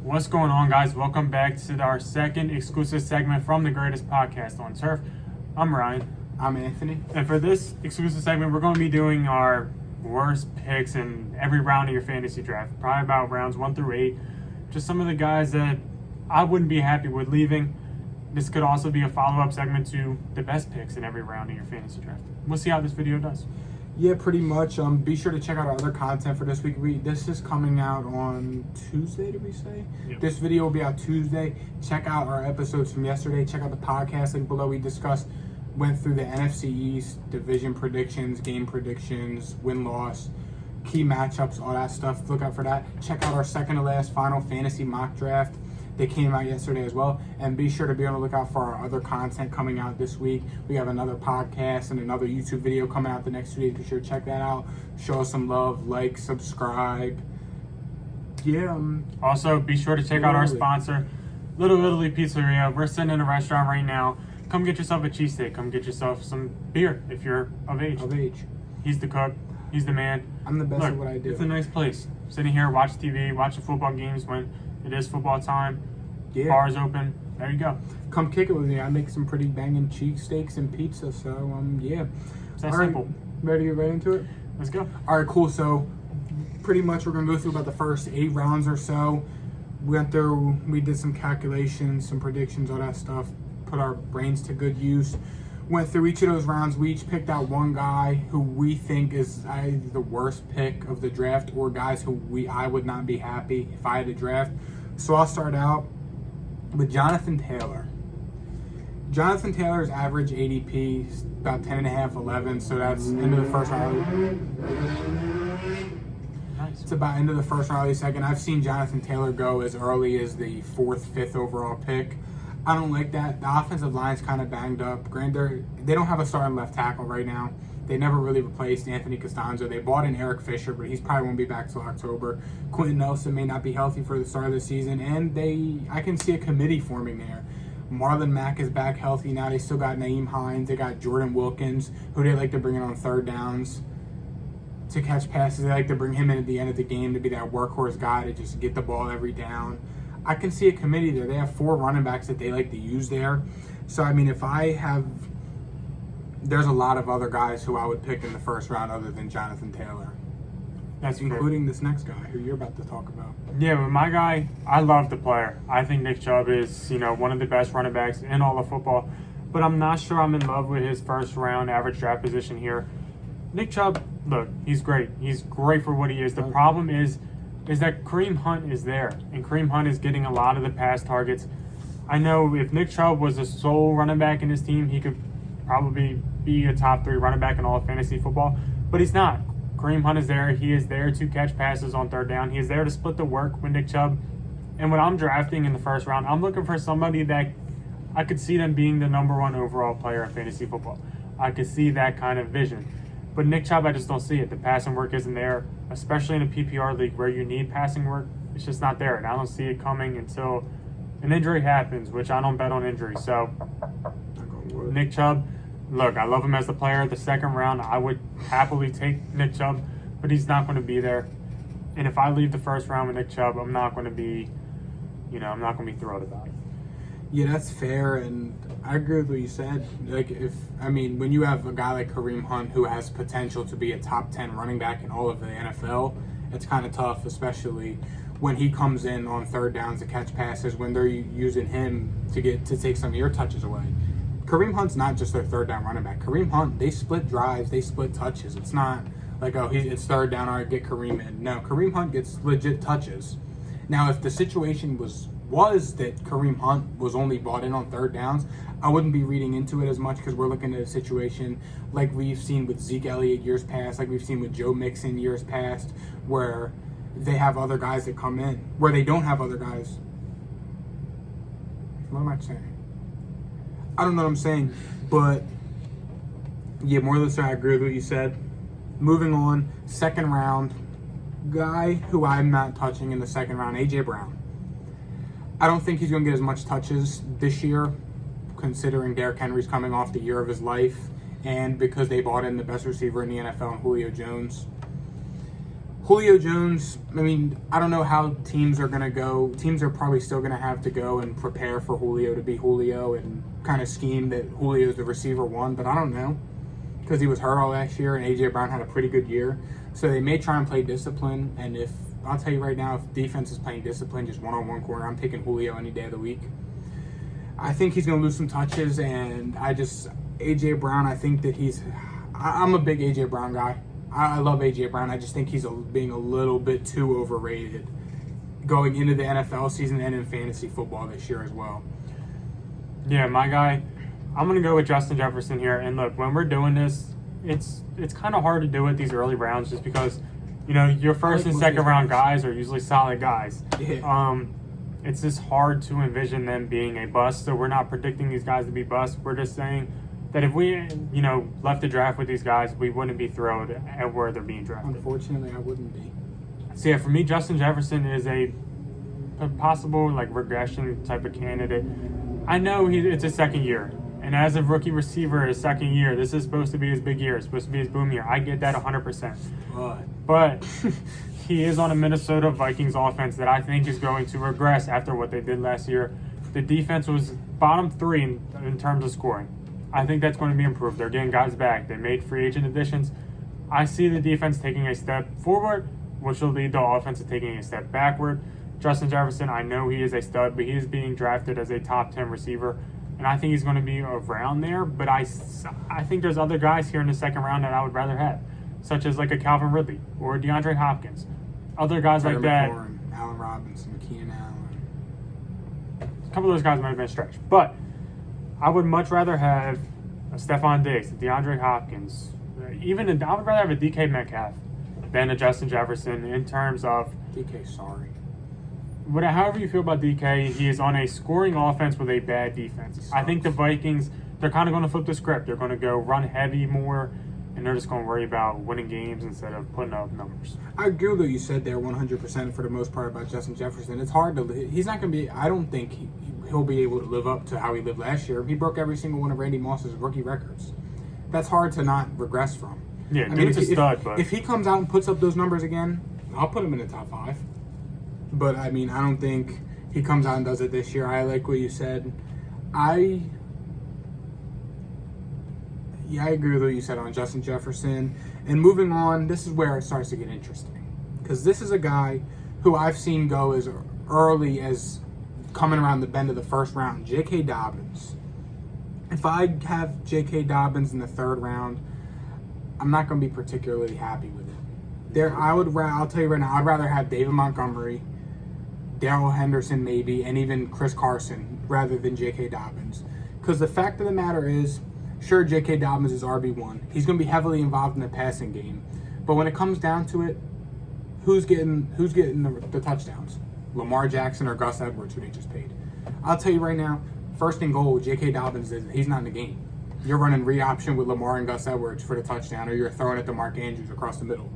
What's going on, guys? Welcome back to our second exclusive segment from the greatest podcast on turf. I'm Ryan. I'm Anthony. And for this exclusive segment, we're going to be doing our worst picks in every round of your fantasy draft. Probably about rounds 1 through 8. Just some of the guys that I wouldn't be happy with leaving. This could also be a follow-up segment to the best picks in every round of your fantasy draft. We'll see how this video does. Yeah, pretty much. Be sure to check out our other content for this week. This is coming out on Tuesday, did we say? Yep. This video will be out Tuesday. Check out our episodes from yesterday. Check out the podcast link below. We went through the NFC East, division predictions, game predictions, win-loss, key matchups, all that stuff. Look out for that. Check out our second to last final fantasy mock draft. They came out yesterday as well. And be sure to be on the lookout for our other content coming out this week. We have another podcast and another YouTube video coming out the next 2 days. Be sure to check that out. Show us some love, like, subscribe. Yeah. Also, be sure to check out our sponsor, Little Italy Pizzeria. We're sitting in a restaurant right now. Come get yourself a cheesesteak. Come get yourself some beer if you're of age. He's the cook. He's the man. I'm the best at what I do. It's a nice place. Sitting here, watch TV, watching football games when it is football time. Yeah. Bars open. There you go. Come kick it with me. I make some pretty banging cheesesteaks and pizza. So, yeah. It's that All right, simple. ready to get right into it? Let's go. All right, cool. So, pretty much we're going to go through about the first 8 rounds or so. We did some calculations, some predictions, all that stuff. Put our brains to good use. Went through each of those rounds. We each picked out one guy who we think is either the worst pick of the draft or guys who I would not be happy if I had to draft. So I'll start out with Jonathan Taylor. Jonathan Taylor's average ADP is about 10.5, 11, so that's into the first round. Nice. It's about into the first round, early second. I've seen Jonathan Taylor go as early as the 4th, 5th overall pick. I don't like that. The offensive line's kind of banged up. Granted, they don't have a starting left tackle right now. They never really replaced Anthony Costanzo. They bought in Eric Fisher, but he's probably won't be back till October. Quentin Nelson may not be healthy for the start of the season, and I can see a committee forming there. Marlon Mack is back healthy now. They still got Naeem Hines. They got Jordan Wilkins, who they like to bring in on third downs to catch passes. They like to bring him in at the end of the game to be that workhorse guy to just get the ball every down. I can see a committee there. They have 4 running backs that they like to use there. So, I mean, there's a lot of other guys who I would pick in the first round other than Jonathan Taylor. That's including this next guy who you're about to talk about. Yeah, but my guy, I love the player. I think Nick Chubb is, one of the best running backs in all of football. But I'm not sure I'm in love with his first round average draft position here. Nick Chubb, look, he's great. He's great for what he is. The problem is that Kareem Hunt is there, and Kareem Hunt is getting a lot of the pass targets. I know if Nick Chubb was the sole running back in his team, he could probably be a top 3 running back in all of fantasy football, but he's not. Kareem Hunt is there. He is there to catch passes on third down. He is there to split the work with Nick Chubb. And when I'm drafting in the first round, I'm looking for somebody that I could see them being the #1 overall player in fantasy football. I could see that kind of vision. But Nick Chubb, I just don't see it. The passing work isn't there, especially in a PPR league where you need passing work. It's just not there, and I don't see it coming until an injury happens, which I don't bet on injury. So, Nick Chubb, look, I love him as the player. The second round, I would happily take Nick Chubb, but he's not going to be there. And if I leave the first round with Nick Chubb, I'm not going to be thrilled about it. Yeah, that's fair, and I agree with what you said. When you have a guy like Kareem Hunt who has potential to be a top 10 running back in all of the NFL, it's kind of tough, especially when he comes in on third downs to catch passes, when they're using him to take some of your touches away. Kareem Hunt's not just their third down running back. Kareem Hunt, they split drives, they split touches. It's not like, it's third down, all right, get Kareem in. No, Kareem Hunt gets legit touches. Now, if the situation was that Kareem Hunt was only bought in on third downs, I wouldn't be reading into it as much because we're looking at a situation like we've seen with Zeke Elliott years past, like we've seen with Joe Mixon years past, where they have other guys that come in, where they don't have other guys. What am I saying? I don't know what I'm saying, but yeah, more or less I agree with what you said. Moving on, second round, guy who I'm not touching in the second round, A.J. Brown. I don't think he's going to get as much touches this year, considering Derrick Henry's coming off the year of his life, and because they bought in the best receiver in the NFL, Julio Jones. Julio Jones, I mean, I don't know how teams are going to go. Teams are probably still going to have to go and prepare for Julio to be Julio and kind of scheme that Julio's the receiver one, but I don't know because he was hurt all last year and A.J. Brown had a pretty good year. So they may try and play discipline, and if I'll tell you right now, if defense is playing discipline, just one-on-one corner, I'm taking Julio any day of the week. I think he's going to lose some touches, and A.J. Brown, I think that I'm a big A.J. Brown guy. I love A.J. Brown. I just think he's being a little bit too overrated going into the NFL season and in fantasy football this year as well. Yeah, my guy, I'm going to go with Justin Jefferson here. And look, when we're doing this, it's kind of hard to do it these early rounds just because, your first and second round guys are usually solid guys. Yeah. It's just hard to envision them being a bust. So we're not predicting these guys to be busts. We're just saying that if we, left the draft with these guys, we wouldn't be thrilled at where they're being drafted. Unfortunately, I wouldn't be. So yeah, for me, Justin Jefferson is a possible regression type of candidate. I know it's his second year, and as a rookie receiver, his second year, this is supposed to be his big year. It's supposed to be his boom year. I get that 100%. But he is on a Minnesota Vikings offense that I think is going to regress after what they did last year. The defense was bottom 3 in terms of scoring. I think that's going to be improved. They're getting guys back. They made free agent additions. I see the defense taking a step forward, which will lead the offense to taking a step backward. Justin Jefferson, I know he is a stud, but he is being drafted as a top 10 receiver, and I think he's going to be around there. But I think there's other guys here in the second round that I would rather have, such as a Calvin Ridley or DeAndre Hopkins. Other guys like that. McLaurin, Allen Robinson, Keenan Allen. A couple of those guys might have been a stretch, but I would much rather have a Stephon Diggs, a DeAndre Hopkins, I would rather have a DK Metcalf than a Justin Jefferson in terms of DK, sorry. However you feel about DK, he is on a scoring offense with a bad defense. I think the Vikings, they're kind of going to flip the script. They're going to go run heavy more, and they're just going to worry about winning games instead of putting up numbers. I agree with what you said there 100% for the most part about Justin Jefferson. It's hard he's not going to be, I don't think he'll be able to live up to how he lived last year. He broke every single one of Randy Moss's rookie records. That's hard to not regress from. Yeah, dude's a stud, but if he comes out and puts up those numbers again, I'll put him in the top 5. But, I don't think he comes out and does it this year. I like what you said. I agree with what you said on Justin Jefferson. And moving on, this is where it starts to get interesting. Because this is a guy who I've seen go as early as coming around the bend of the first round, J.K. Dobbins. If I have J.K. Dobbins in the third round, I'm not going to be particularly happy with it. I'll tell you right now, I'd rather have David Montgomery, Darrell Henderson maybe, and even Chris Carson rather than J.K. Dobbins. Because the fact of the matter is, sure, J.K. Dobbins is RB1. He's going to be heavily involved in the passing game. But when it comes down to it, who's getting the touchdowns? Lamar Jackson or Gus Edwards, who they just paid? I'll tell you right now, first and goal, J.K. Dobbins, he's not in the game. You're running read option with Lamar and Gus Edwards for the touchdown, or you're throwing it to Mark Andrews across the middle.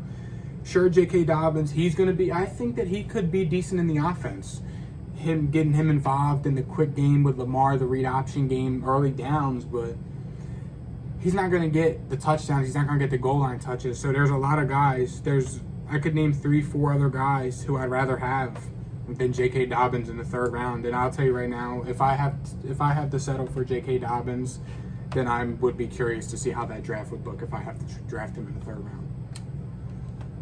Sure, J.K. Dobbins, I think that he could be decent in the offense. Getting him involved in the quick game with Lamar, the read option game, early downs, but he's not going to get the touchdowns. He's not going to get the goal line touches. So there's a lot of guys. I could name 3-4 other guys who I'd rather have than J.K. Dobbins in the third round. And I'll tell you right now, if I have to settle for J.K. Dobbins, then I would be curious to see how that draft would look if I have to draft him in the third round.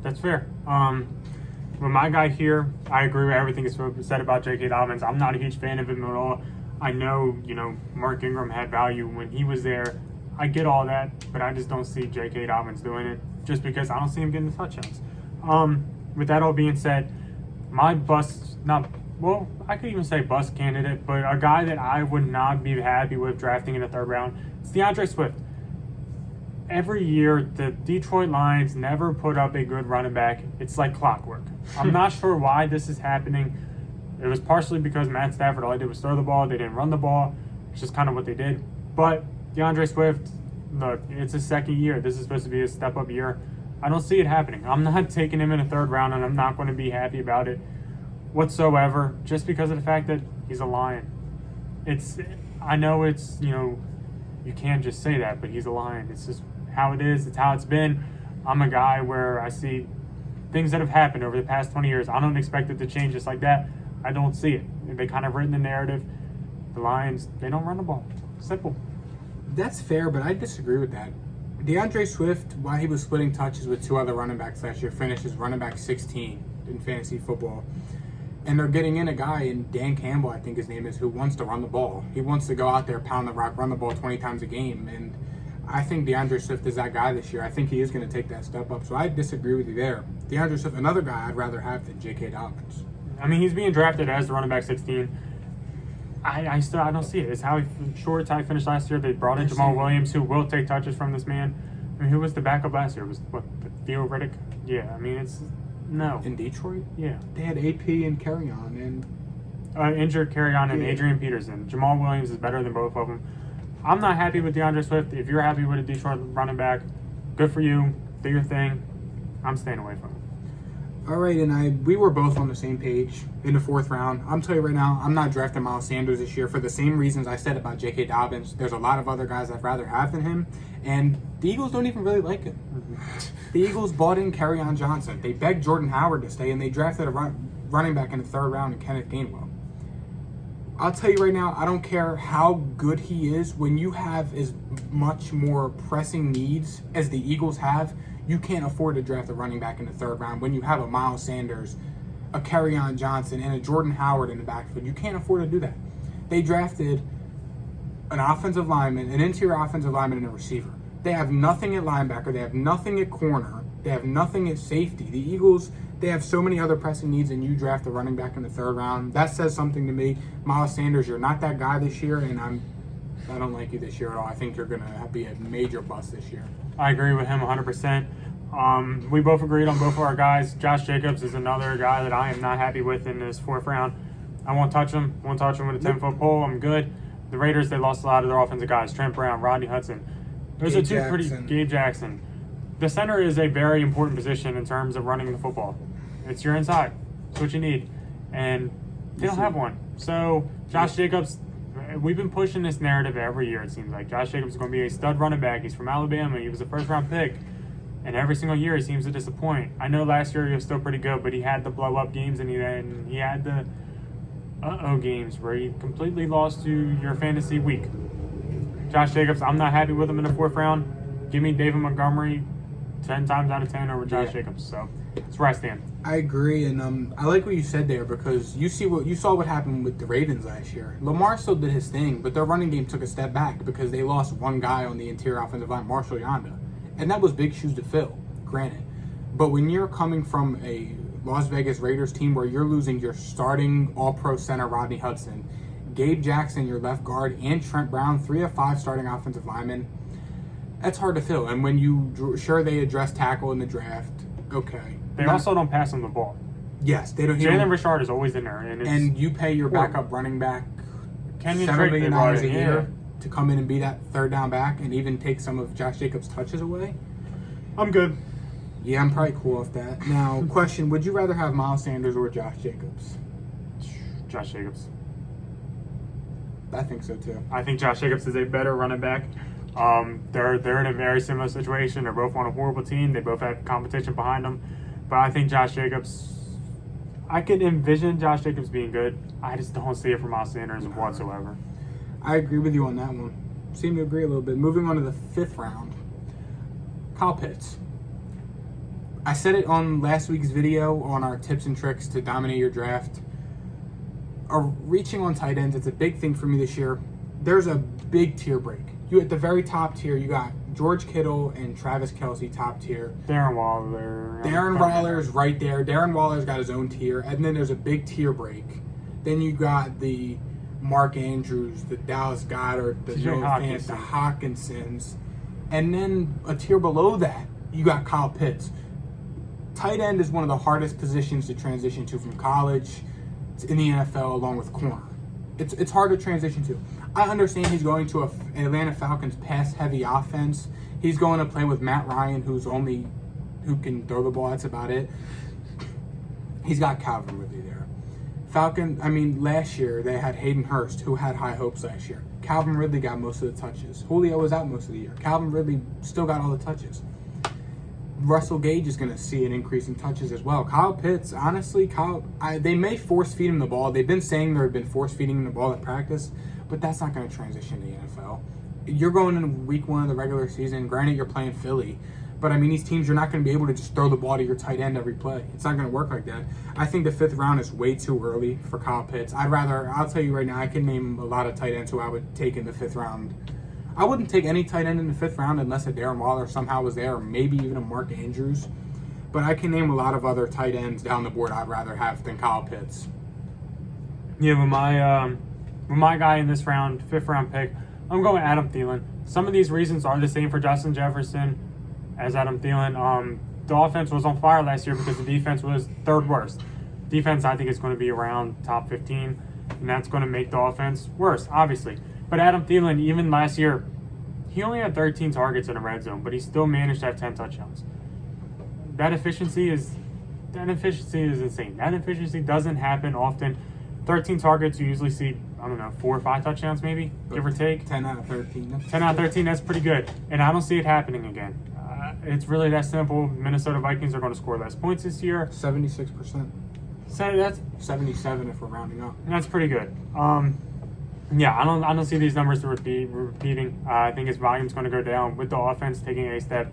That's fair. With my guy here, I agree with everything that's said about J.K. Dobbins. I'm not a huge fan of him at all. I know, Mark Ingram had value when he was there. I get all that, but I just don't see J.K. Dobbins doing it just because I don't see him getting the touchdowns. With that all being said, my I could even say bust candidate, but a guy that I would not be happy with drafting in the third round, it's DeAndre Swift. Every year, the Detroit Lions never put up a good running back. It's like clockwork. I'm not sure why this is happening. It was partially because Matt Stafford, all he did was throw the ball. They didn't run the ball. It's just kind of what they did. But DeAndre Swift, look, it's his second year. This is supposed to be a step-up year. I don't see it happening. I'm not taking him in the third round, and I'm not going to be happy about it whatsoever just because of the fact that he's a Lion. I know it's, you can't just say that, but he's a Lion. It's just how it is. It's how it's been. I'm a guy where I see things that have happened over the past 20 years. I don't expect it to change just like that. I don't see it. They kind of written the narrative. The Lions, they don't run the ball. Simple. That's fair, but I disagree with that. DeAndre Swift, while he was splitting touches with 2 other running backs last year, finished as running back 16 in fantasy football. And they're getting in a guy, in Dan Campbell, I think his name is, who wants to run the ball. He wants to go out there, pound the rock, run the ball 20 times a game. And I think DeAndre Swift is that guy this year. I think he is going to take that step up. So I disagree with you there. DeAndre Swift, another guy I'd rather have than J.K. Dobbins. I mean, he's being drafted as the running back 16. I don't see it. It's how he finished last year. They brought in Jamal Williams, who will take touches from this man. I mean, who was the backup last year? Was Theo Riddick? Yeah, I mean, it's no. In Detroit? Yeah. They had AP and Carry-On and injured Carry-On and Adrian Peterson. Jamal Williams is better than both of them. I'm not happy with DeAndre Swift. If you're happy with a Detroit running back, good for you. Do your thing. I'm staying away from him. All right, and we were both on the same page in the 4th round. I'm telling you right now, I'm not drafting Miles Sanders this year for the same reasons I said about J.K. Dobbins. There's a lot of other guys I'd rather have than him, and the Eagles don't even really like him. The Eagles bought in Kerryon Johnson. They begged Jordan Howard to stay, and they drafted a running back in the 3rd round in Kenneth Gainwell. I'll tell you right now, I don't care how good he is. When you have as much more pressing needs as the Eagles have, you can't afford to draft a running back in the 3rd round when you have a Miles Sanders, a Kerryon Johnson, and a Jordan Howard in the backfield. You can't afford to do that. They drafted an offensive lineman, an interior offensive lineman, and a receiver. They have nothing at linebacker. They have nothing at corner. They have nothing at safety. The Eagles, they have so many other pressing needs, and you draft a running back in the 3rd round. That says something to me. Miles Sanders, you're not that guy this year, and I don't like you this year at all. I think you're going to be a major bust this year. I agree with him 100%. We both agreed on both of our guys. Josh Jacobs is another guy that I am not happy with in this 4th round. I won't touch him. Won't touch him with a 10-foot pole. I'm good. The Raiders, they lost a lot of their offensive guys. Trent Brown, Rodney Hudson. Those are two pretty... Gabe Jackson. The center is a very important position in terms of running the football. It's your inside. It's what you need. And they don't have one. So, Josh Jacobs... We've been pushing this narrative every year, it seems like. Josh Jacobs is going to be a stud running back. He's from Alabama. He was a 1st-round pick. And every single year he seems to disappoint. I know last year he was still pretty good, but he had the blow-up games and he had the games where he completely lost to your fantasy week. Josh Jacobs, I'm not happy with him in the 4th round. Give me David Montgomery 10 times out of 10 over Josh Jacobs. So that's where I stand. I agree, and I like what you said there because you saw what happened with the Ravens last year. Lamar still did his thing, but their running game took a step back because they lost one guy on the interior offensive line, Marshall Yanda, and that was big shoes to fill, granted. But when you're coming from a Las Vegas Raiders team where you're losing your starting All-Pro center Rodney Hudson, Gabe Jackson, your left guard, and Trent Brown, 3 of 5 starting offensive linemen, that's hard to fill. And when they address tackle in the draft, okay. They also don't pass him the ball. Yes, they don't. Jalen Richard is always in there, and you pay your backup running back $7 million a year to come in and be that 3rd down back, and even take some of Josh Jacobs' touches away. I'm good. Yeah, I'm probably cool with that. Now, question: would you rather have Miles Sanders or Josh Jacobs? Josh Jacobs. I think so too. I think Josh Jacobs is a better running back. They're in a very similar situation. They're both on a horrible team. They both have competition behind them. But I think Josh Jacobs, I could envision Josh Jacobs being good. I just don't see it for Miles Sanders whatsoever. I agree with you on that one. Seem to agree a little bit. Moving on to the 5th round. Kyle Pitts. I said it on last week's video on our tips and tricks to dominate your draft. Reaching on tight ends, it's a big thing for me this year. There's a big tier break. You at the very top tier, you got George Kittle and Travis Kelce, top tier. Darren Waller. Darren Waller's right there. Darren Waller's got his own tier. And then there's a big tier break. Then you got the Mark Andrews, the Dallas Goedert, the Hawkinsons. And then a tier below that, you got Kyle Pitts. Tight end is one of the hardest positions to transition to from college in the NFL along with corner. It's hard to transition to. I understand he's going to an Atlanta Falcons pass-heavy offense. He's going to play with Matt Ryan, who can throw the ball. That's about it. He's got Calvin Ridley there. Last year they had Hayden Hurst, who had high hopes last year. Calvin Ridley got most of the touches. Julio was out most of the year. Calvin Ridley still got all the touches. Russell Gage is going to see an increase in touches as well. Kyle Pitts, honestly, they may force feed him the ball. They've been saying they've been force feeding him the ball in practice, but that's not going to transition to the NFL. You're going into week 1 of the regular season. Granted, you're playing Philly, but I mean, these teams, you're not going to be able to just throw the ball to your tight end every play. It's not going to work like that. I think the 5th round is way too early for Kyle Pitts. I'll tell you right now, I can name a lot of tight ends who I would take in the 5th round. I wouldn't take any tight end in the 5th round unless a Darren Waller somehow was there, or maybe even a Mark Andrews. But I can name a lot of other tight ends down the board I'd rather have than Kyle Pitts. Yeah, with my guy in this round, 5th round pick, I'm going Adam Thielen. Some of these reasons are the same for Justin Jefferson as Adam Thielen. The offense was on fire last year because the defense was 3rd worst. Defense, I think, is going to be around top 15, and that's going to make the offense worse, obviously. But Adam Thielen, even last year, he only had 13 targets in the red zone, but he still managed to have 10 touchdowns. That efficiency is insane. That efficiency doesn't happen often. 13 targets, you usually see, 4 or 5 touchdowns maybe, give or take. 10 out of 13. 10 out of 13, that's pretty good. And I don't see it happening again. It's really that simple. Minnesota Vikings are going to score less points this year. 76%. So that's 77 if we're rounding up. That's pretty good. Yeah, I don't see these numbers repeating. I think his volume's going to go down with the offense taking a step,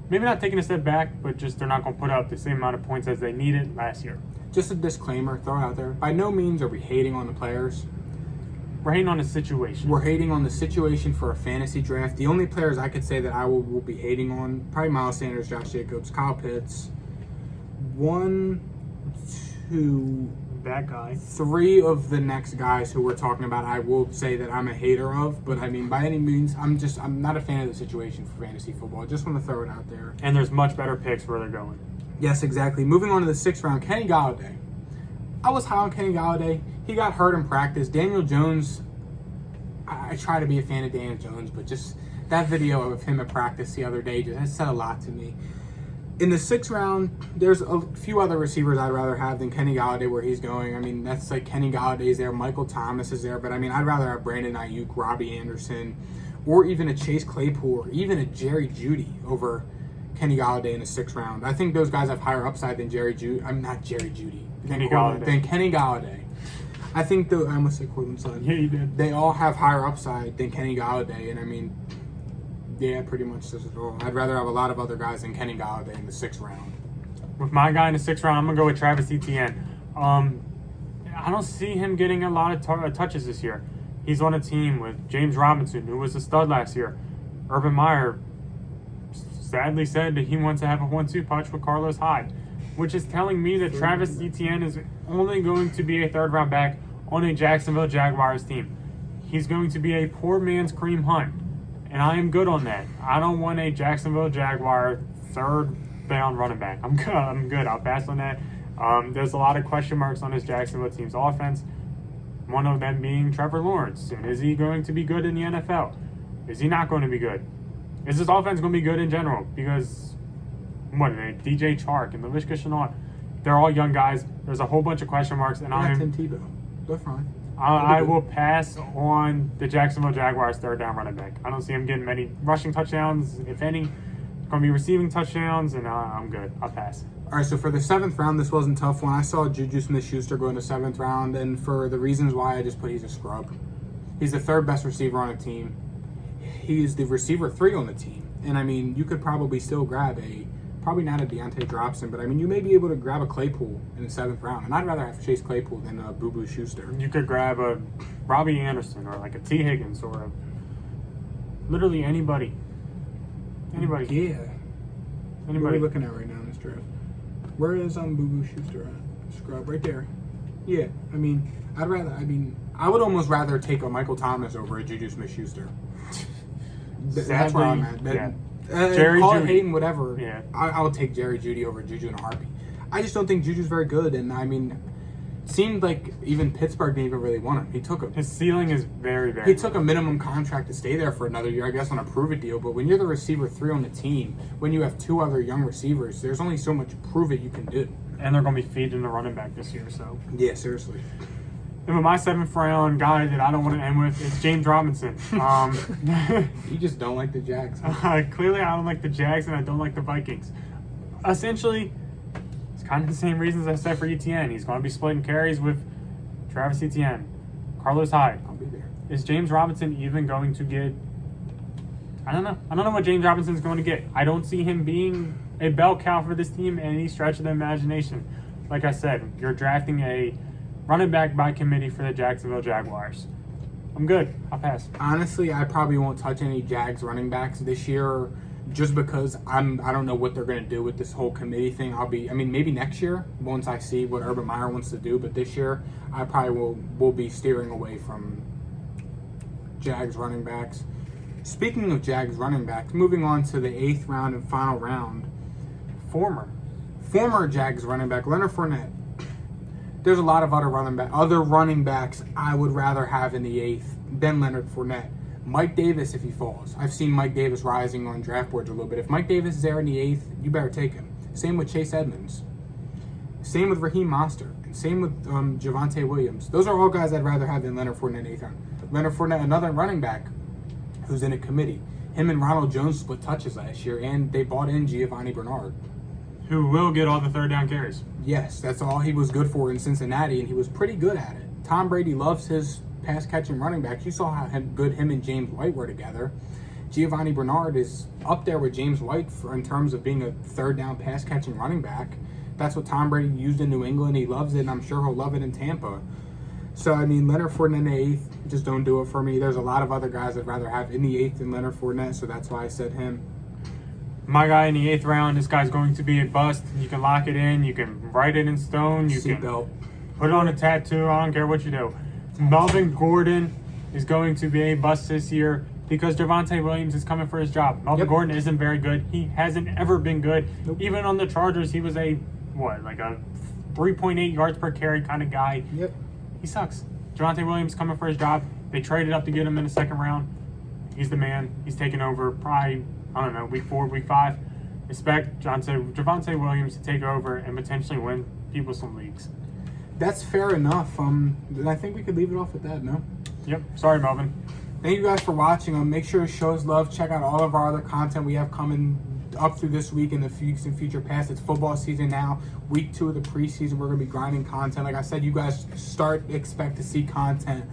maybe not taking a step back, but just they're not going to put up the same amount of points as they needed last year. Just a disclaimer, throw it out there. By no means are we hating on the players. We're hating on the situation. We're hating on the situation for a fantasy draft. The only players I could say that I will be hating on, probably Miles Sanders, Josh Jacobs, Kyle Pitts. 1, 2, that guy. 3 of the next guys who we're talking about, I will say that I'm a hater of. But I mean, by any means, I'm not a fan of the situation for fantasy football. I just want to throw it out there. And there's much better picks where they're going. Yes, exactly. Moving on to the 6th round, Kenny Golladay. I was high on Kenny Golladay. He got hurt in practice. Daniel Jones, I try to be a fan of Daniel Jones, but just that video of him at practice the other day just said a lot to me. In the 6th round, there's a few other receivers I'd rather have than Kenny Golladay where he's going. I mean, that's like Kenny Galladay's there, Michael Thomas is there, but I mean, I'd rather have Brandon Ayuk, Robbie Anderson, or even a Chase Claypool, or even a Jerry Jeudy over Kenny Golladay in the 6th round. I think those guys have higher upside than Jerry Jeudy. I'm not Jerry Jeudy. Kenny Golladay. Than Kenny Golladay. I think I almost said Cortland Sutton. Yeah, you did. They all have higher upside than Kenny Golladay, and I mean, yeah, pretty much says it all. I'd rather have a lot of other guys than Kenny Golladay in the 6th round. With my guy in the 6th round, I'm going to go with Travis Etienne. I don't see him getting a lot of touches this year. He's on a team with James Robinson, who was a stud last year. Urban Meyer sadly said that he wants to have a 1-2 punch with Carlos Hyde, which is telling me that Travis Etienne is only going to be a 3rd round back on a Jacksonville Jaguars team. He's going to be a poor man's Kareem Hunt, and I am good on that. I don't want a Jacksonville Jaguar 3rd down running back. I'm good. I'll pass on that. There's a lot of question marks on this Jacksonville team's offense. One of them being Trevor Lawrence. And is he going to be good in the NFL? Is he not going to be good? Is this offense going to be good in general? Because what are they? DJ Chark and Laviska Shenault, they're all young guys. There's a whole bunch of question marks, and Tim Tebow. They're fine. I will pass on the Jacksonville Jaguars 3rd down running back. I don't see him getting many rushing touchdowns, if any. It's going to be receiving touchdowns, and I'm good. I'll pass. All right, so for the 7th round, this wasn't a tough one. I saw JUJU SMITH-SCHUSTER go in the 7th round, and for the reasons why, I just put he's a scrub. He's the 3rd best receiver on a team. He is the receiver 3 on the team. And, I mean, you could probably still grab probably not a Deontay Dropson, but, I mean, you may be able to grab a Claypool in the 7th round. And I'd rather have Chase Claypool than Boo Schuster. You could grab a Robbie Anderson or like a T. Higgins or literally anybody. Anybody. Yeah. Anybody. What are we looking at right now in this draft? Where is Boo Schuster at? Scrub right there. Yeah, I mean, I would almost rather take a Michael Thomas over a JUJU SMITH-SCHUSTER. That's where I'm at. Yeah. Jerry call it Hayden, whatever. Yeah. I would take Jerry Jeudy over JUJU in a heartbeat. I just don't think JUJU's very good, and I mean, it seemed like even Pittsburgh didn't even really want him. He took him. His ceiling is very, very He took a minimum contract to stay there for another year, I guess, on a prove-it deal. But when you're the receiver 3 on the team, when you have 2 other young receivers, there's only so much prove-it you can do. And they're going to be feeding the running back this year, so. Yeah, seriously. And with my 7th round guy that I don't want to end with is James Robinson. You just don't like the Jags. Clearly, I don't like the Jags and I don't like the Vikings. essentially, it's kind of the same reasons I said for Etienne. He's going to be splitting carries with Travis Etienne, Carlos Hyde. I'll be there. Is James Robinson even going to get... I don't know. I don't know what James Robinson's going to get. I don't see him being a bell cow for this team in any stretch of the imagination. Like I said, you're drafting a running back by committee for the Jacksonville Jaguars. I'm good. I'll pass. Honestly, I probably won't touch any Jags running backs this year just because I don't know what they're going to do with this whole committee thing. Maybe next year once I see what Urban Meyer wants to do, but this year I probably will be steering away from Jags running backs. Speaking of Jags running backs, moving on to the 8th round and final round, former Jags running back Leonard Fournette. There's a lot of other running backs I would rather have in the 8th than Leonard Fournette. Mike Davis, if he falls. I've seen Mike Davis rising on draft boards a little bit. If Mike Davis is there in the 8th, you better take him. Same with Chase Edmonds. Same with Raheem Mostert. And same with Javonte Williams. Those are all guys I'd rather have than Leonard Fournette 8th round. Leonard Fournette, another running back who's in a committee. Him and Ronald Jones split touches last year, and they bought in Giovanni Bernard, who will get all the third down carries. Yes, that's all he was good for in Cincinnati, and he was pretty good at it. Tom Brady loves his pass-catching running backs. You saw how good him and James White were together. Giovanni Bernard is up there with James White in terms of being a third down pass-catching running back. That's what Tom Brady used in New England. He loves it, and I'm sure he'll love it in Tampa. So, Leonard Fournette in the 8th, just don't do it for me. There's a lot of other guys I'd rather have in the 8th than Leonard Fournette, so that's why I said him. My guy in the 8th round, this guy's going to be a bust. You can lock it in. You can write it in stone. You can put it on a tattoo. I don't care what you do. Melvin Gordon is going to be a bust this year because Javonte Williams is coming for his job. Melvin Gordon isn't very good. He hasn't ever been good. Nope. Even on the Chargers, he was a 3.8 yards per carry kind of guy. Yep. He sucks. Javonte Williams coming for his job. They traded up to get him in the 2nd round. He's the man. He's taking over probably, week 4, week 5. Expect Javonte Williams to take over and potentially win people some leagues. That's fair enough. I think we could leave it off at that, no? Yep. Sorry, Melvin. Thank you guys for watching. Make sure to show us love. Check out all of our other content we have coming up through this week and the weeks in future past. It's football season now. Week 2 of the preseason, we're going to be grinding content. Like I said, you guys expect to see content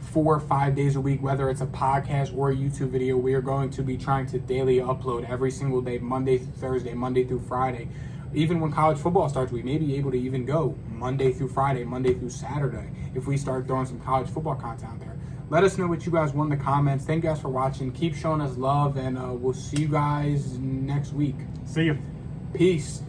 4 or 5 days a week, whether it's a podcast or a YouTube video. We are going to be trying to daily upload every single day, Monday through Thursday, Monday through Friday. Even when college football starts, we may be able to even go Monday through Friday, Monday through Saturday, if we start throwing some college football content out there. Let us know what you guys want in the comments. Thank you guys for watching. Keep showing us love, and we'll see you guys next week. See you. Peace.